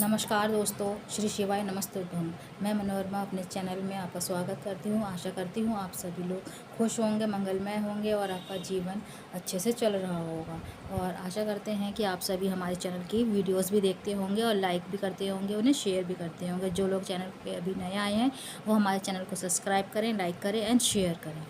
नमस्कार दोस्तों, श्री शिवाय नमस्तुभ्यम। मैं मनोरमा अपने चैनल में आपका स्वागत करती हूँ। आशा करती हूँ आप सभी लोग खुश होंगे, मंगलमय होंगे और आपका जीवन अच्छे से चल रहा होगा। और आशा करते हैं कि आप सभी हमारे चैनल की वीडियोस भी देखते होंगे और लाइक भी करते होंगे, उन्हें शेयर भी करते होंगे। जो लोग चैनल पे अभी नए आए हैं वो हमारे चैनल को सब्सक्राइब करें, लाइक करें एंड शेयर करें।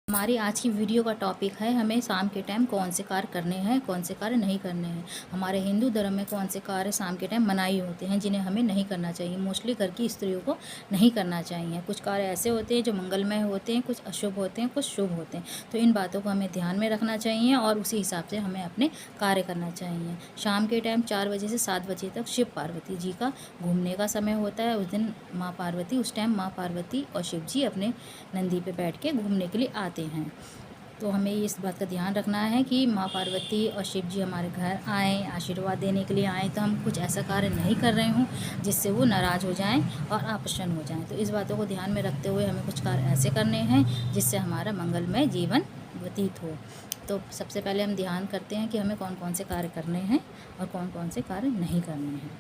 हमारी आज की वीडियो का टॉपिक है हमें शाम के टाइम कौन से कार्य करने हैं, कौन से कार्य नहीं करने हैं। हमारे हिंदू धर्म में कौन से कार्य शाम के टाइम मनाही होते हैं जिन्हें हमें नहीं करना चाहिए। मोस्टली घर की स्त्रियों को नहीं करना चाहिए। कुछ कार्य ऐसे होते हैं जो मंगलमय होते हैं, कुछ अशुभ होते हैं, कुछ शुभ होते हैं। तो इन बातों को हमें ध्यान में रखना चाहिए और उसी हिसाब से हमें अपने कार्य करना चाहिए। शाम के टाइम 4 बजे से 7 बजे तक शिव पार्वती जी का घूमने का समय होता है। उस दिन माँ पार्वती, उस टाइम माँ पार्वती और शिव जी अपने नंदी पे बैठ के घूमने के लिए आते हैं। तो हमें इस बात का ध्यान रखना है कि माँ पार्वती और शिव जी हमारे घर आएँ, आशीर्वाद देने के लिए आएँ। तो हम कुछ ऐसा कार्य नहीं कर रहे हों जिससे वो नाराज़ हो जाएं और अप्रसन्न हो जाएं। तो इस बातों को ध्यान में रखते हुए हमें कुछ कार्य ऐसे करने हैं जिससे हमारा मंगलमय जीवन व्यतीत हो। तो सबसे पहले हम ध्यान करते हैं कि हमें कौन कौन से कार्य करने हैं और कौन कौन से कार्य नहीं करने हैं।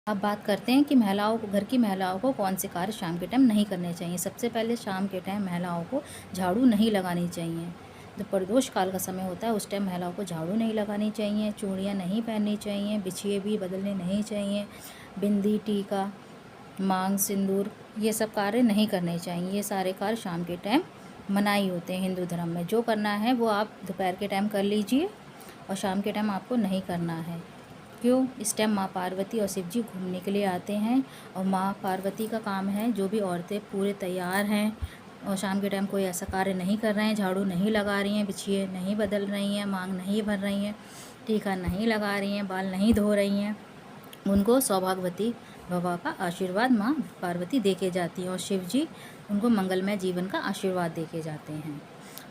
अब बात करते हैं कि महिलाओं को, घर की महिलाओं को कौन से कार्य शाम के टाइम नहीं करने चाहिए। सबसे पहले शाम के टाइम महिलाओं को झाड़ू नहीं लगानी चाहिए। जो प्रदोष काल का समय होता है उस टाइम महिलाओं को झाड़ू नहीं लगानी चाहिए, चूड़ियाँ नहीं पहननी चाहिए, बिछिए भी बदलने नहीं चाहिए, बिंदी, टीका, मांग, सिंदूर, ये सब कार्य नहीं करने चाहिए। ये सारे कार्य शाम के टाइम मनाही होते हैं हिंदू धर्म में। जो करना है वो आप दोपहर के टाइम कर लीजिए और शाम के टाइम आपको नहीं करना है। क्यों? इस टाइम माँ पार्वती और शिव जी घूमने के लिए आते हैं और माँ पार्वती का काम है, जो भी औरतें पूरे तैयार हैं और शाम के टाइम कोई ऐसा कार्य नहीं कर रहे हैं, झाड़ू नहीं लगा रही हैं, बिछिए नहीं बदल रही हैं, मांग नहीं भर रही हैं, टीका नहीं लगा रही हैं, बाल नहीं धो रही हैं, उनको सौभाग्यवती भवा का आशीर्वाद माँ पार्वती दे के जाती हैं और शिव जी उनको मंगलमय जीवन का आशीर्वाद दे के जाते हैं।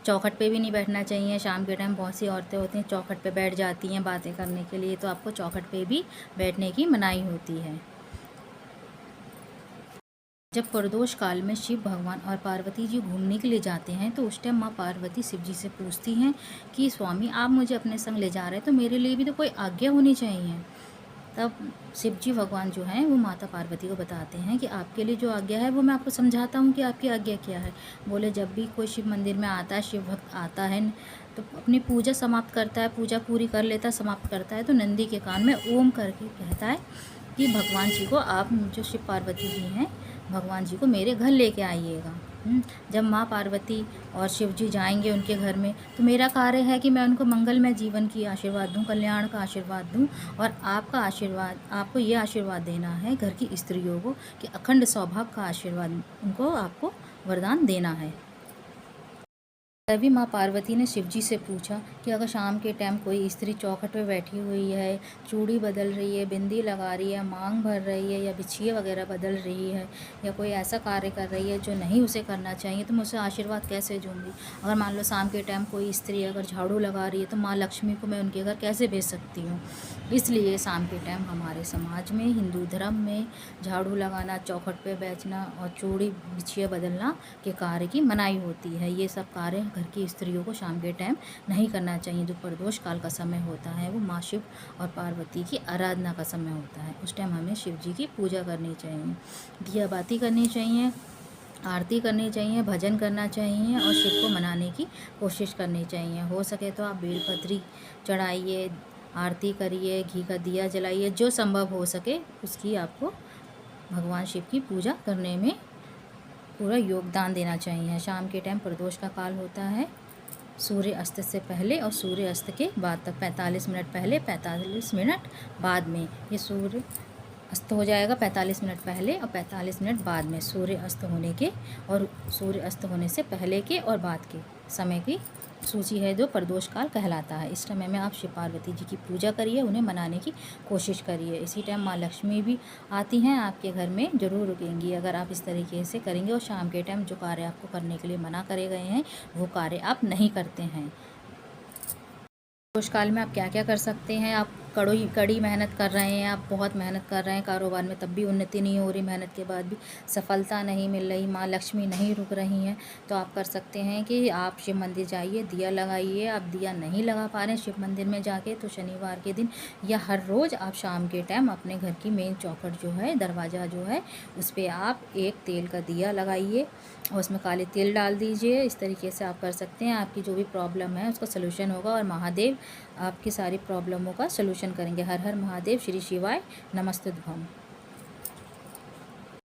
चौखट पे भी नहीं बैठना चाहिए। शाम के टाइम बहुत सी औरतें होती हैं चौखट पे बैठ जाती हैं बातें करने के लिए, तो आपको चौखट पे भी बैठने की मनाही होती है। जब प्रदोष काल में शिव भगवान और पार्वती जी घूमने के लिए जाते हैं तो उस टाइम माँ पार्वती शिव जी से पूछती हैं कि स्वामी, आप मुझे अपने संग ले जा रहे हैं तो मेरे लिए भी तो कोई आज्ञा होनी चाहिए। तब शिव जी भगवान जो हैं वो माता पार्वती को बताते हैं कि आपके लिए जो आज्ञा है वो मैं आपको समझाता हूँ कि आपकी आज्ञा क्या है। बोले, जब भी कोई शिव मंदिर में आता है, शिव भक्त आता है तो अपनी पूजा समाप्त करता है, पूजा पूरी कर लेता है, समाप्त करता है तो नंदी के कान में ओम करके कहता है कि भगवान जी को, आप जो शिव पार्वती जी हैं, भगवान जी को मेरे घर लेके आइएगा। जब माँ पार्वती और शिव जी जाएंगे उनके घर में तो मेरा कार्य है कि मैं उनको मंगलमय जीवन की आशीर्वाद दूं, कल्याण का आशीर्वाद दूं और आपका आशीर्वाद, आपको ये आशीर्वाद देना है घर की स्त्रियों को कि अखंड सौभाग्य का आशीर्वाद उनको, आपको वरदान देना है। तभी माँ पार्वती ने शिव जी से पूछा कि अगर शाम के टाइम कोई स्त्री चौखट पे बैठी हुई है, चूड़ी बदल रही है, बिंदी लगा रही है, मांग भर रही है या बिछिए वगैरह बदल रही है या कोई ऐसा कार्य कर रही है जो नहीं उसे करना चाहिए, तो मैं उसे आशीर्वाद कैसे दूँगी। अगर मान लो शाम के टाइम कोई स्त्री अगर झाड़ू लगा रही है तो माँ लक्ष्मी को मैं उनके घर कैसे भेज सकती हूँ। इसलिए शाम के टाइम हमारे समाज में, हिंदू धर्म में, झाड़ू लगाना, चौखट पे बैठना और चूड़ी बिछिया बदलना के कार्य की मनाही होती है। ये सब कार्य घर की स्त्रियों को शाम के टाइम नहीं करना चाहिए। जो प्रदोष काल का समय होता है वो माँ शिव और पार्वती की आराधना का समय होता है। उस टाइम हमें शिव जी की पूजा करनी चाहिए, दिया बाती करनी चाहिए, आरती करनी चाहिए, भजन करना चाहिए और शिव को मनाने की कोशिश करनी चाहिए। हो सके तो आप बेलपत्री चढ़ाइए, आरती करिए, घी का दिया जलाइए, जो संभव हो सके उसकी आपको भगवान शिव की पूजा करने में पूरा योगदान देना चाहिए। शाम के टाइम प्रदोष का काल होता है सूर्य अस्त से पहले और सूर्य अस्त के बाद तक, 45 मिनट पहले, 45 मिनट बाद में। ये सूर्य अस्त हो जाएगा 45 मिनट पहले और 45 मिनट बाद में, सूर्य अस्त होने के और सूर्य अस्त होने से पहले के और बाद के समय की सूची है जो प्रदोष काल कहलाता है। इस समय में आप शिव पार्वती जी की पूजा करिए, उन्हें मनाने की कोशिश करिए। इसी टाइम माँ लक्ष्मी भी आती हैं आपके घर में, ज़रूर रुकेंगी अगर आप इस तरीके से करेंगे और शाम के टाइम जो कार्य आपको करने के लिए मना करे गए हैं वो कार्य आप नहीं करते हैं। प्रदोष काल में आप क्या क्या कर सकते हैं, आप कड़ी कड़ी मेहनत कर रहे हैं, आप बहुत मेहनत कर रहे हैं कारोबार में, तब भी उन्नति नहीं हो रही, मेहनत के बाद भी सफलता नहीं मिल रही, माँ लक्ष्मी नहीं रुक रही हैं, तो आप कर सकते हैं कि आप शिव मंदिर जाइए, दिया लगाइए। आप दिया नहीं लगा पा रहे हैं शिव मंदिर में जाके, तो शनिवार के दिन या हर रोज़ आप शाम के टाइम अपने घर की मेन चौखट जो है, दरवाज़ा जो है, उस पर आप एक तेल का दिया लगाइए और उसमें काले तिल डाल दीजिए। इस तरीके से आप कर सकते हैं, आपकी जो भी प्रॉब्लम है उसका सलूशन होगा और महादेव आपकी सारी प्रॉब्लमों का सलूशन करेंगे। हर हर महादेव, श्री शिवाय, नमस्तुभ्यम।